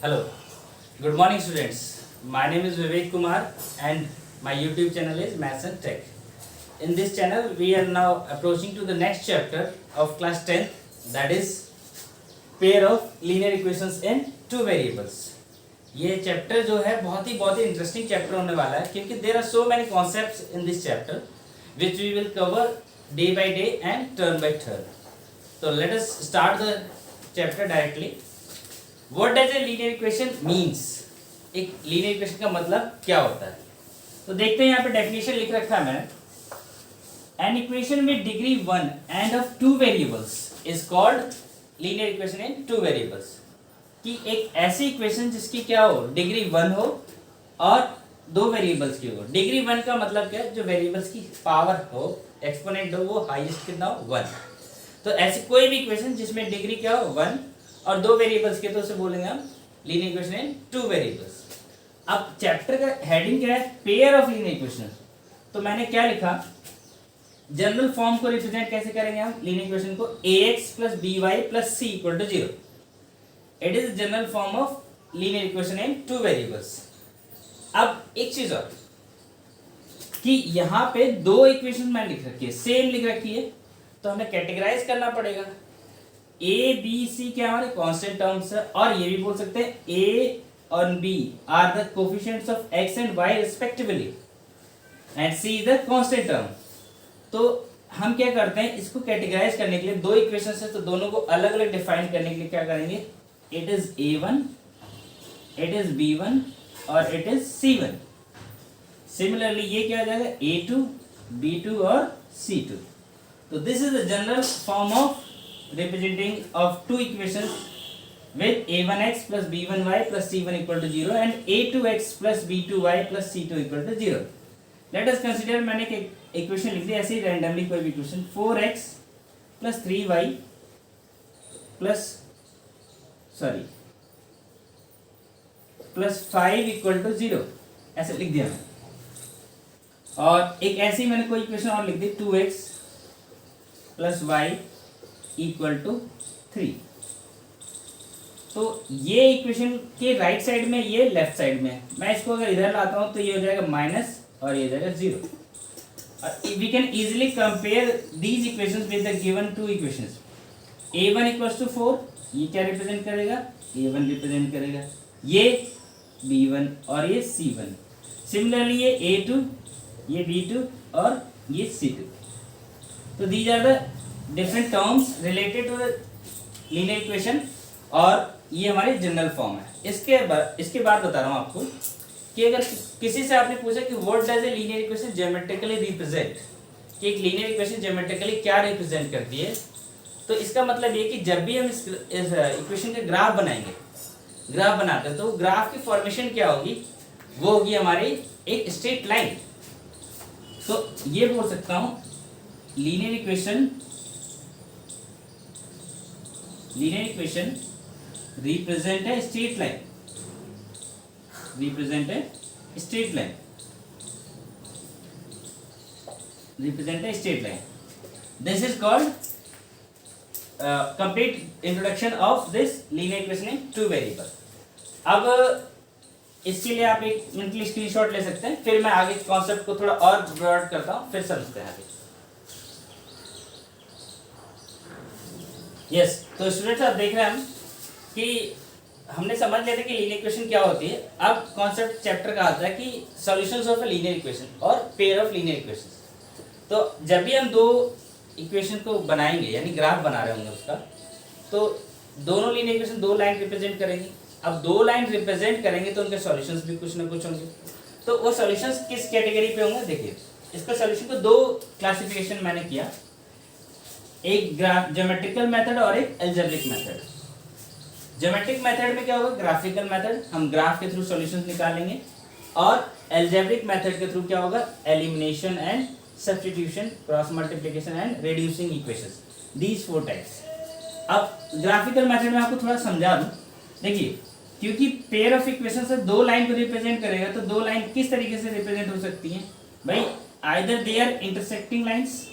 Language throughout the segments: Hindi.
Hello, good morning students. My name is Vivek Kumar and my YouTube channel is Maths and Tech. In this channel we are now approaching to the next chapter of class 10th, that is pair of linear equations in two variables. ये चैप्टर जो है बहुत ही इंटरेस्टिंग चैप्टर होने वाला है क्योंकि there are so many concepts in this chapter which we will cover day by day and turn by turn. So let us start the chapter directly. What does a linear equation means? एक linear equation का मतलब क्या होता है? तो देखते हैं यहाँ पे डेफिनेशन लिख रखा है मैंने. An equation with degree 1 and of two variables is called linear equation in two variables. कि एक ऐसी इक्वेशन जिसकी क्या हो, डिग्री 1 हो और दो वेरिएबल्स की हो. डिग्री 1 का मतलब क्या है? जो वेरिएबल्स की पावर हो, एक्सपोनेंट हो, वो हाईएस्ट कितना हो, 1. तो ऐसी कोई भी इक्वेशन जिसमें डिग्री क्या हो, 1 और दो वेरिएबल्स के, तो उसे बोलेंगे हम linear equation in two variables. अब चैप्टर का हेडिंग क्या है? Pair of linear equation. तो मैंने क्या लिखा, जनरल फॉर्म को रिप्रेजेंट कैसे करेंगे हम लीनियर इक्वेशन को? ax plus by plus c equal to 0. It is general form of linear equation in two variables. अब एक चीज और कि यहाँ पे दो इक्वेशन मैंने लिख रखी है, सेम लिख रखी है, तो हमें कैटेगराइज करना पड़ेगा. ए बी सी क्या हमारे कांस्टेंट टर्म्स है, और ये भी बोल सकते हैं ए और b are the coefficients of x and y respectively and c is the constant term. तो हम क्या करते हैं, इसको कैटेगराइज करने के लिए दो इक्वेशन है, तो दोनों को अलग अलग डिफाइन करने के लिए क्या करेंगे, it is a1, it is b1 और इट इज c1. सिमिलरली ये क्या हो जाएगा, a2, b2 और c2. तो this is the general form of representing of two equations with a1x plus b1y plus c1 equal to 0 and a2x plus b2y plus c2 equal to 0. Let us consider, मैंने एक इक्वेशन लिख दी ऐसे ही रैंडमली कोई भी equation, 4x plus 3y plus plus 5 equal to 0 ऐसे लिख दिया मैंने. और एक ऐसी मैंने कोई इक्वेशन और लिख दी, 2x plus y equal to 3. तो ये इक्वेशन के राइट साइड में, ये लेफ्ट साइड में है. मैं इसको अगर इधर लाता हूं तो ये हो जाएगा माइनस और ये हो जाएगा 0. और we can easily compare these equations with the given two equations. a1 equals to 4, ये क्या रिप्रेजेंट करेगा, a1 रिप्रेजेंट करेगा, ये b1 और ये c1. सिमिलरली ये a2, ये b2 और ये c2. तो these are the different terms related to linear equation, और ये हमारी जनरल फॉर्म है. इसके बाद बता रहा हूँ आपको कि अगर किसी से आपने पूछा कि what does a linear equation geometrically represent, कि एक लीनियर इक्वेशन ज्योमेट्रिकली क्या रिप्रेजेंट करती है, तो इसका मतलब ये कि जब भी हम इस इक्वेशन का ग्राफ बनाएंगे, ग्राफ बनाते हैं, तो ग्राफ की फॉर्मेशन क्या होगी, वो होगी हमारी एक स्ट्रेट लाइन. तो ये बोल सकता हूँ linear equation represent a straight line, represent a straight line. This is called complete introduction of this linear equation in two variable. अब इसके लिए आप एक मिनट के लिए स्क्रीनशॉट ले सकते हैं, फिर मैं आगे कॉन्सेप्ट को थोड़ा और ब्रॉड करता हूँ, फिर समझते हैं आगे. यस, तो स्टूडेंट्स आप देख रहे हैं हम कि हमने समझ लिया था कि लीनियर इक्वेशन क्या होती है. अब कॉन्सेप्ट चैप्टर का आता है कि solutions of a linear equation और पेयर ऑफ लीनियर इक्वेशंस. तो जब भी हम दो इक्वेशन को बनाएंगे, यानी ग्राफ बना रहे होंगे उसका, तो दोनों लीनियर इक्वेशन दो लाइन रिप्रेजेंट करेंगी. अब दो लाइन रिप्रेजेंट करेंगे तो उनके सॉल्यूशंस भी कुछ ना कुछ होंगे. तो वो सॉल्यूशंस किस कैटेगरी पे होंगे, देखिए इसका सॉल्यूशन को दो क्लासिफिकेशन मैंने किया, एक ज्योमेट्रिकल मेथड और एक अलजेब्रिक मेथड. ज्योमेट्रिक मेथड में क्या होगा, ग्राफिकल मेथड, हम ग्राफ के थ्रू सॉल्यूशंस निकालेंगे, और अलजेब्रिक मेथड के थ्रू क्या होगा, elimination and substitution, cross multiplication and reducing equations, these 4 types. अब ग्राफिकल मेथड में आपको थोड़ा समझा दूं. देखिए, क्योंकि पेयर ऑफ इक्वेशन से दो लाइन को रिप्रेजेंट करेगा, तो दो लाइन किस तरीके से रिप्रेजेंट हो सकती हैं भाई, either they are intersecting lines,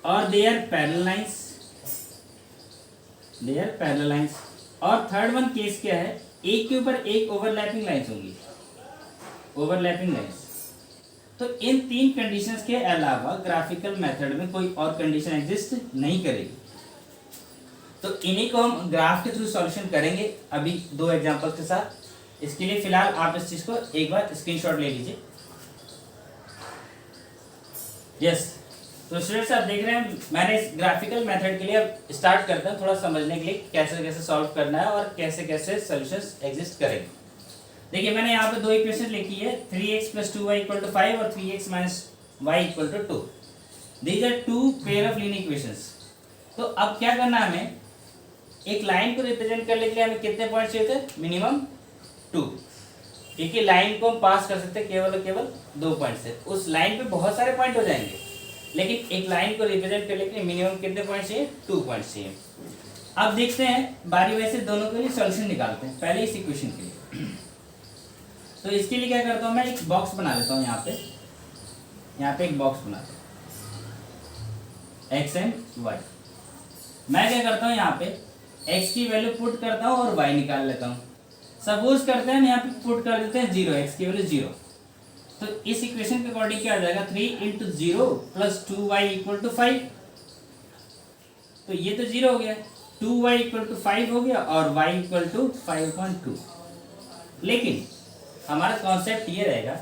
or they are parallel lines, they are parallel lines. और थर्ड वन केस क्या है, एक के ऊपर एक ओवरलैपिंग लाइंस होंगी, ओवरलैपिंग लाइंस। तो इन तीन कंडीशंस के अलावा ग्राफिकल मेथड में कोई और कंडीशन एग्जिस्ट नहीं करेगी। तो इन्हीं को हम ग्राफ के थ्रू सॉल्यूशन करेंगे अभी दो एग्जांपल्स के साथ। इसके लिए फिलहाल आप इस चीज को एक बार स्क्रीनशॉट ले लीजिए। यस, तो स्टूडेंट्स आप देख रहे हैं मैंने इस ग्राफिकल मेथड के लिए अब स्टार्ट करता हूँ थोड़ा समझने के लिए कैसे कैसे सॉल्व करना है और कैसे कैसे सॉल्यूशंस एग्जिस्ट करेंगे। देखिए मैंने यहाँ पे दो इक्वेशन लिखी है, 3x + 2y = 5 और 3x - y = 2। These are two pair of linear equations. तो अब क्या करना है हमें, एक लाइन को रिप्रेजेंट करने के लिए हमें कितने पॉइंट चाहिए थे, मिनिमम 2, क्योंकि लाइन को हम पास कर सकते हैं केवल और केवल 2 पॉइंट से। उस लाइन पे बहुत सारे पॉइंट हो जाएंगे, लेकिन एक लाइन को रिप्रेजेंट करने के लिए मिनिमम कितने पॉइंट चाहिए, 2 पॉइंट चाहिए। अब देखते हैं बारी बारी से दोनों के लिए सॉल्यूशन निकालते हैं। पहले इस इक्वेशन के लिए तो इसके लिए क्या करता हूँ, मैं एक बॉक्स बना लेता हूँ। यहाँ पे एक बॉक्स बना x एंड y। मैं क्या करता हूँ, यहाँ पे x की वैल्यू पुट करता हूँ और y निकाल लेता हूँ। सपोज करते हैं यहाँ पे पुट कर देते हैं 0, x की वैल्यू 0। तो इस इक्वेशन के अकॉर्डिंग क्या आ जाएगा, 3 × 0 + 2y = 5। तो ये तो 0 हो गया, 2y = 5 हो गया और y = 5.2। लेकिन हमारा कॉन्सेप्ट ये रहेगा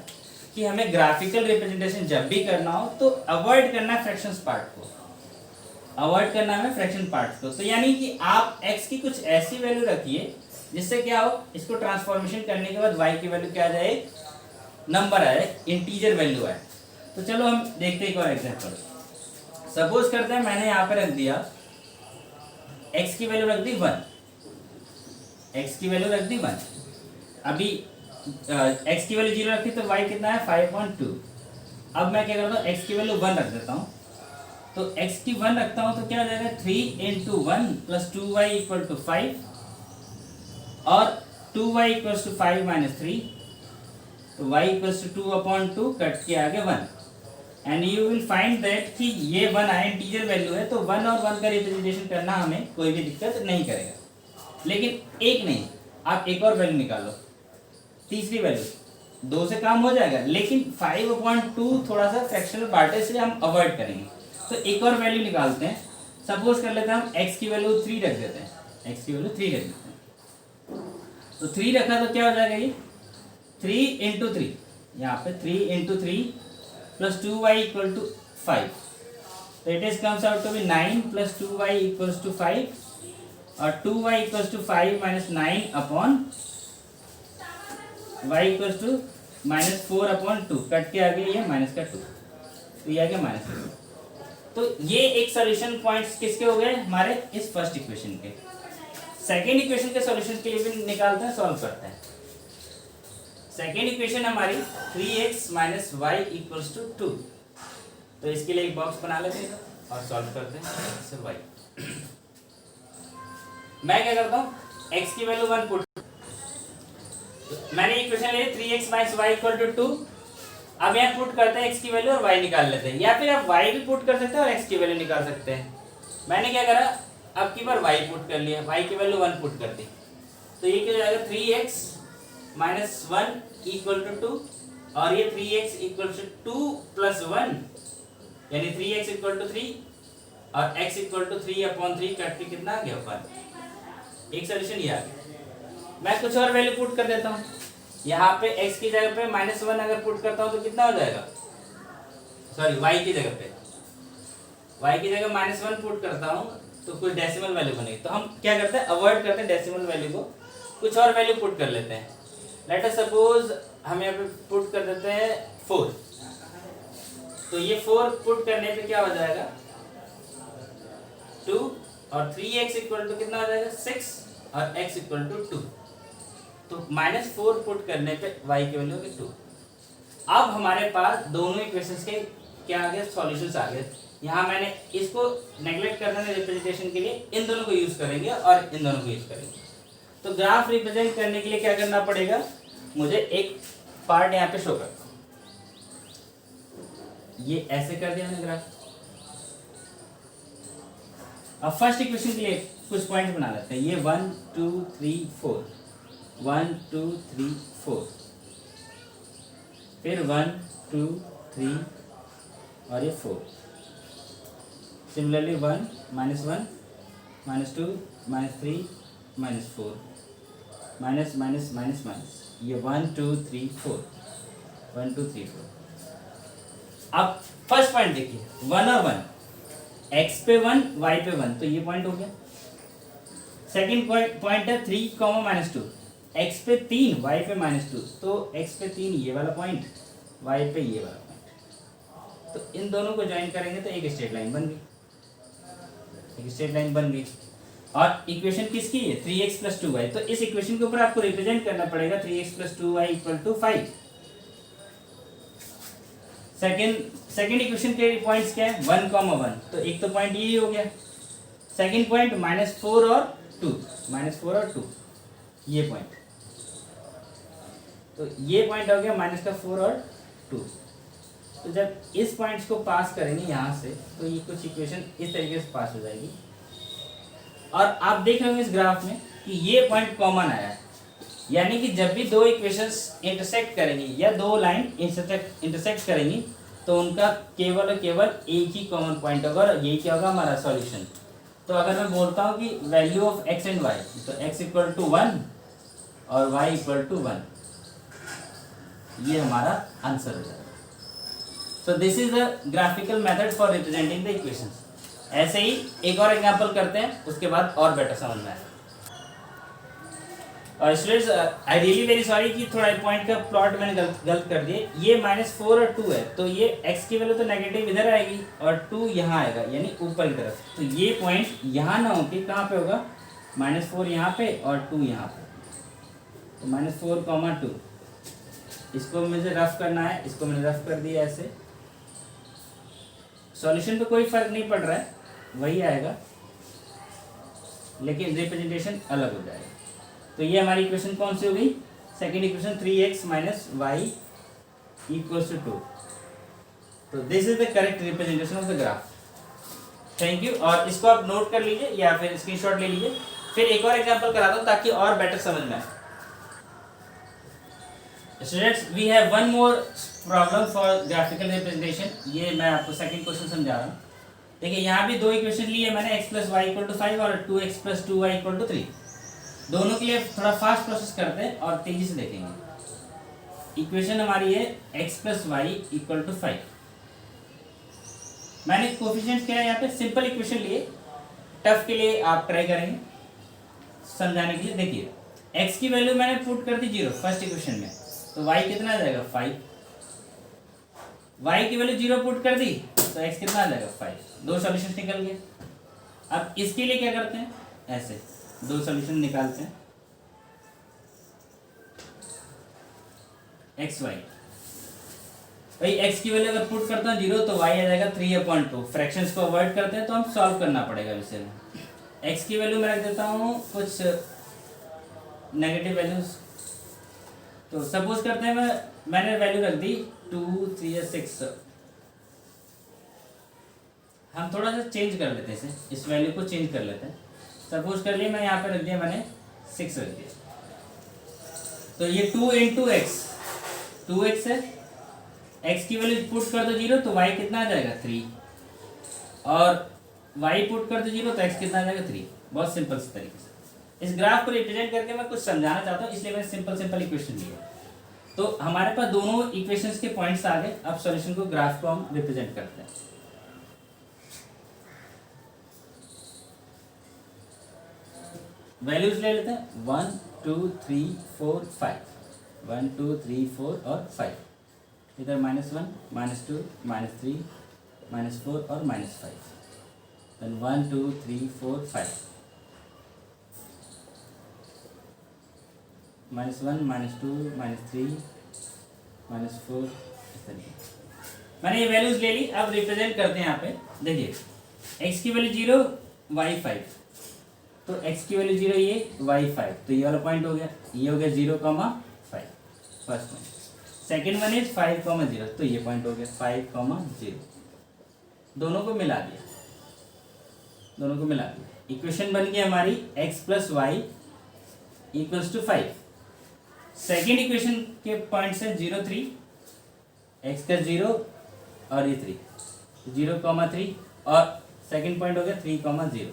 कि हमें ग्राफिकल रिप्रेजेंटेशन जब भी करना हो तो अवॉइड करना है फ्रैक्शंस पार्ट को, अवॉइड करना है फ्रैक्शन पार्ट को। तो यानी कि आप x की कुछ ऐसी वैल्यू रखिए जिससे क्या हो, इसको ट्रांसफॉर्मेशन करने के बाद y की वैल्यू क्या आ जाए, नंबर आए, इंटीजर वैल्यू आए। तो चलो हम देखते हैं एक और एग्जांपल। सपोज करते हैं मैंने यहाँ पे रख दिया x की वैल्यू रख दी 1, x की वैल्यू रख दी 1। अभी x की वैल्यू 0 रखी तो y कितना है, 5.2। अब मैं क्या करता हूँ, x की वैल्यू 1 रख देता हूँ। तो x की 1 रखता हूँ तो क्या हो जाएगा, 3 × 1 + 2y = 5 और 2y = 5 - 3। तो y = 2/2 कट के आगे 1। And you will find that कि ये 1 आया, इंटीजर वैल्यू है, तो 1 और 1 का रिप्रेजेंटेशन करना हमें कोई भी दिक्कत नहीं करेगा। लेकिन एक नहीं, आप एक और वैल्यू निकालो, तीसरी वैल्यू, 2 से काम हो जाएगा, लेकिन 5/2 थोड़ा सा फ्रैक्शनल पार्ट है, इसलिए हम अवॉइड करेंगे। तो एक और वैल्यू निकालते हैं। सपोज कर लेते हैं हम x की वैल्यू 3 रख देते हैं, x की वैल्यू 3 रख देते हैं। तो 3 रखा तो क्या हो जाएगा, ये 3 × 3, यहाँ पे 3 × 3 + 2y = 5। तो it is comes out to be 9 + 2y = 5 और 2y = 5 - 9 अपॉन y = -4/2 कट के आगे ये -2, तो ये आ गया -2। तो ये एक सॉल्यूशन पॉइंट्स किसके हो गए, हमारे इस फर्स्ट इक्वेशन के। सेकेंड इक्वेशन के सॉल्यूशन के लिए भी निकालते हैं, सॉल्व करते हैं। सेकेंड इक्वेशन हमारी 3x - y = 2। तो इसके लिए एक बॉक्स बना लेते हैं और सॉल्व करते हैं x से y। मैं क्या करता हूँ, x की वैल्यू 1 पुट, मैंने इक्वेशन ले 3x - y = 2। अब यहाँ पुट करते हैं x की वैल्यू और y निकाल लेते हैं, या फिर आप y भी पुट कर सकते हैं और x की वैल्यू निकाल सकते हैं। मैंने क्या करा, अब की बार y पुट कर लिया, y की वैल्यू 1 पुट कर दी। तो ये क्या हो जाएगा, 3x - 1 = 2 और ये 3x = 2 + 1 यानी 3x = 3 और x = 3/3 कट के कितना आ गया, 1। एक सोल्यूशन ये आ गया। मैं कुछ और वैल्यू पुट कर देता हूँ, यहाँ पे x की जगह पे -1 अगर पुट करता हूँ तो कितना हो जाएगा, सॉरी y की जगह पे, y की जगह -1 पुट करता हूँ तो कुछ डेसिमल वैल्यू बनेगी। तो हम क्या करते हैं, अवॉइड करते हैं डेसिमल वैल्यू को, कुछ और वैल्यू पुट कर लेते हैं। लेट अस सपोज हम यहाँ पे पुट कर देते हैं 4। तो ये 4 पुट करने पे क्या हो जाएगा, 2 और 3x = कितना हो जाएगा, 6 और x = 2। तो -4 पुट करने पे y की वैल्यू होगी 2। अब हमारे पास दोनों इक्वेशंस के क्या आ गए, सॉल्यूशंस आ गए। यहाँ मैंने इसको नेगलेक्ट करने में रिप्रेजेंटेशन के लिए इन दोनों को यूज करेंगे और इन दोनों को यूज करेंगे। तो ग्राफ रिप्रेजेंट करने के लिए क्या करना पड़ेगा, मुझे एक पार्ट यहाँ पे शो करता हूँ, ये ऐसे कर दिया मैंने ग्राफ। अब फर्स्ट इक्वेशन के लिए कुछ पॉइंट्स बना लेते हैं। ये 1 2 3 4, 1 2 3 4, फिर 1 2 3 और ये 4। Similarly 1 -1 -2 -3 -4, minus minus minus minus, ये 1 2 3 4, 1 2 3 4। अब फर्स्ट पॉइंट देखिए, 1 और 1, x पे 1 y पे 1, तो ये पॉइंट हो गया। सेकंड पॉइंट है 3, -2, x पे 3 y पे -2, तो x पे 3 ये वाला पॉइंट, y पे ये वाला पॉइंट, तो इन दोनों को ज्वाइन करेंगे तो एक स्ट्रेट लाइन बन गई, एक स्ट्रेट लाइन बन गई। और इक्वेशन किसकी है? 3x + 2y। तो इस इक्वेशन के ऊपर आपको रिप्रेजेंट करना पड़ेगा 3x + 2y = 5। सेकंड इक्वेशन के पॉइंट्स क्या है? 1, 1, तो एक तो पॉइंट यही हो गया। सेकंड पॉइंट -4 और 2, -4 और 2, ये पॉइंट, तो ये पॉइंट हो गया -4 और 2। तो जब इस पॉइंट्स को पास करेंगे यहाँ से, तो ये कुछ इक्वेशन इस तरीके से पास हो जाएगी। और आप देख रहे होंगे इस ग्राफ में कि ये पॉइंट कॉमन आया है, यानी कि जब भी दो इक्वेशंस इंटरसेक्ट करेंगी या दो लाइन इंटरसेक्ट करेंगी, तो उनका केवल और केवल एक ही कॉमन पॉइंट होगा, और यही क्या होगा? हमारा सॉल्यूशन। तो अगर मैं बोलता हूँ कि value of x and y, तो x = 1 और y = 1, ये हमारा आंसर हो जाएगा। So this is the graphical method for representing the equations. ऐसे ही एक और एग्जांपल करते हैं, उसके बाद और बेटर समझ में आएगा। और students, I really very sorry कि थोड़ा पॉइंट का प्लॉट मैंने गलत कर दिए। ये -4 और 2 है, तो ये x की वैल्यू तो नेगेटिव इधर आएगी और 2 यहाँ आएगा, यानी ऊपर की तरफ। तो ये पॉइंट यहाँ ना होके कहाँ पे होगा? -4 यहाँ पे और 2 यहाँ पे। तो -4, 2, इसको मुझे रफ करना है, इसको मैंने रफ कर दिया ऐसे। सॉल्यूशन पे कोई फर्क नहीं पड़ रहा है, वही आएगा, लेकिन रिप्रेजेंटेशन अलग हो जाएगा। तो ये हमारी इक्वेशन कौन सी हो गई? Second equation 3x - y = 2। तो this is the correct representation of the graph. Thank you. और इसको आप नोट कर लीजिए या फिर स्क्रीनशॉट ले लीजिए। फिर एक और एग्जांपल कराता हूँ ताकि और बेटर समझ में आए। Students, we have one more problem for graphical representation. ये मैं आपको सेकंड क्वेश्चन समझा रहा हूँ। देखिए, यहाँ भी दो इक्वेशन लिए मैंने, x + y = 5 और 2x + 2y = 3। दोनों के लिए थोड़ा फास्ट प्रोसेस करते हैं और तेजी से देखेंगे। इक्वेशन हमारी है x + y = 5। मैंने कोफिशिएंट्स क्या है यहाँ पे? सिंपल इक्वेशन लिए, टफ के लिए आप ट्राई करेंगे समझाने के लिए। देखिए, x की वैल्यू मैंने पुट कर दी 0 फर्स्ट इक्वेशन में, तो y कितना आ जाएगा? 5। y की वैल्यू 0 पुट कर दी, तो x कितना आ जाएगा? 5। दो सॉल्यूशन निकल गए। अब इसके लिए क्या करते हैं? ऐसे दो सॉल्यूशन निकालते हैं। x y, भाई x की वैल्यू अगर पुट करता हूँ 0, तो y आ जाएगा 3/2। फ्रैक्शंस को अवॉइड करते हैं, तो हम सॉल्व करना पड़ेगा विषय में। x की वैल्यू मैं रख देता हूँ कुछ नेगेटिव वैल्यूज। तो सपोज करते हैं मैंने वैल्यू रख दी 2 3 या 6। हम थोड़ा सा चेंज कर लेते हैं इसे, इस वैल्यू को चेंज कर लेते हैं। सपोज कर लिए मैं यहाँ पे रख दिया, मैंने 6 रख दिया। तो ये 2 × x, 2x है। x की वैल्यू पुट कर दो 0, तो y कितना आ जाएगा? 3। और y पुट कर दो 0, तो x कितना आ जाएगा? 3। बहुत सिंपल से तरीके से इस ग्राफ को रिप्रेजेंट करके मैं कुछ समझाना चाहता हूँ, इसलिए मैंने सिंपल इक्वेशन लिया। तो हमारे पास दोनों इक्वेशंस के पॉइंट्स आ गए। अब सॉल्यूशन को, ग्राफ को हम रिप्रेजेंट करते हैं। वैल्यूज ले लेते हैं, 1 2 3 4 5, 1 2 3 4 और 5। इधर -1 -2 -3 -4 और -5। देन 1 2 3 4 5, -1 -2 -3 -4, इस तरीके। मैंने ये वैल्यूज ले ली। अब रिप्रेजेंट करते हैं यहाँ पे। देखिए, x की वैल्यू 0, y 5, तो x की वैल्यू 0, ये y 5, तो ये वाला पॉइंट हो गया। ये हो गया 0, 5, first point. Second one is 5, 0, तो ये पॉइंट हो गया 5, 0। दोनों को मिला दिया, दोनों को मिला दिया। इक्वेशन बन गई हमारी x plus y equals to 5। Second equation के पॉइंट्स है 0 3, एक्स का 0 और ये 3, 0,3 और सेकेंड पॉइंट हो गया 3,0।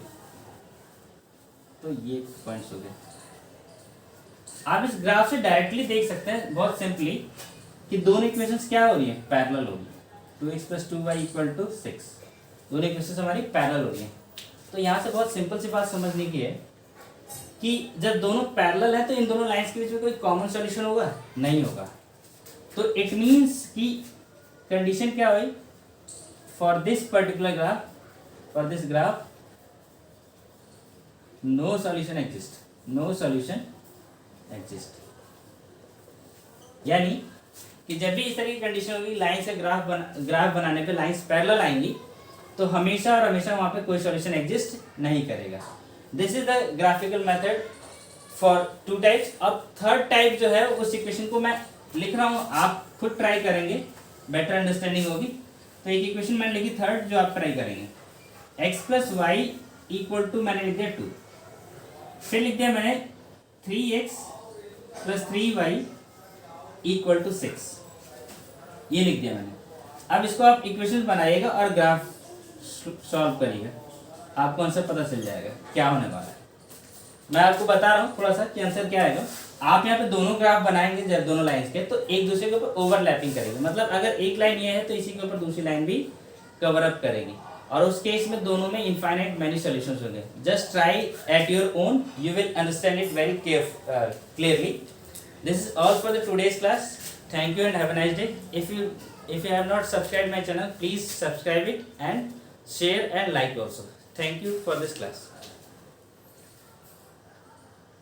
तो ये पॉइंट्स हो गए। आप इस ग्राफ से डायरेक्टली देख सकते हैं बहुत सिंपली कि दोनों इक्वेशंस क्या हो रही है, पैरेलल होगी। 2x plus 2y equal to 6, दोनों इक्वेशंस हमारी पैरेलल हो रही है। तो यहाँ से बहुत सिंपल सी बात समझने की है कि जब दोनों पैरेलल है तो इन दोनों लाइंस के बीच में कोई कॉमन सॉल्यूशन होगा, नहीं होगा। तो इट मीन्स कि कंडीशन क्या हुई, for this particular graph, for this graph no solution exist, no solution exist. यानी कि जब भी इस तरह की कंडीशन होगी, लाइन से ग्राफ बनाने पे लाइंस पैरेलल आएंगी, तो हमेशा और हमेशा वहां पे कोई सॉल्यूशन एग्जिस्ट नहीं करेगा। This is the graphical method for two types. अब थर्ड टाइप जो है उस इक्वेशन को मैं लिख रहा हूँ, आप खुद ट्राई करेंगे, बेटर अंडरस्टैंडिंग होगी। तो एक इक्वेशन मैंने लिखी थर्ड, जो आप ट्राई करेंगे। X plus y equal to मैंने लिख दिया 2, फिर लिख दिया मैंने 3x plus 3y equal to 6, ये लिख दिया मैंने। अब इसको आप इक्वेशन बनाइएगा और ग्राफ सॉल्व करिएगा, आपको आंसर पता चल जाएगा क्या होने वाला है। मैं आपको बता रहा हूँ थोड़ा सा कि आंसर क्या आएगा। आप यहाँ पे दोनों ग्राफ बनाएंगे जब दोनों लाइंस के, तो एक दूसरे के ऊपर ओवरलैपिंग करेंगे। मतलब अगर एक लाइन ये है तो इसी के ऊपर दूसरी लाइन भी कवर अप करेगी, और उस केस में दोनों में इनफाइनाइट मैनी सॉल्यूशंस होंगे। Just try at your own, you will understand it very clearly. This is all for the today's class. Thank you and have a nice day. If you have not subscribed my channel, please subscribe it and share and like also. Thank you for this class.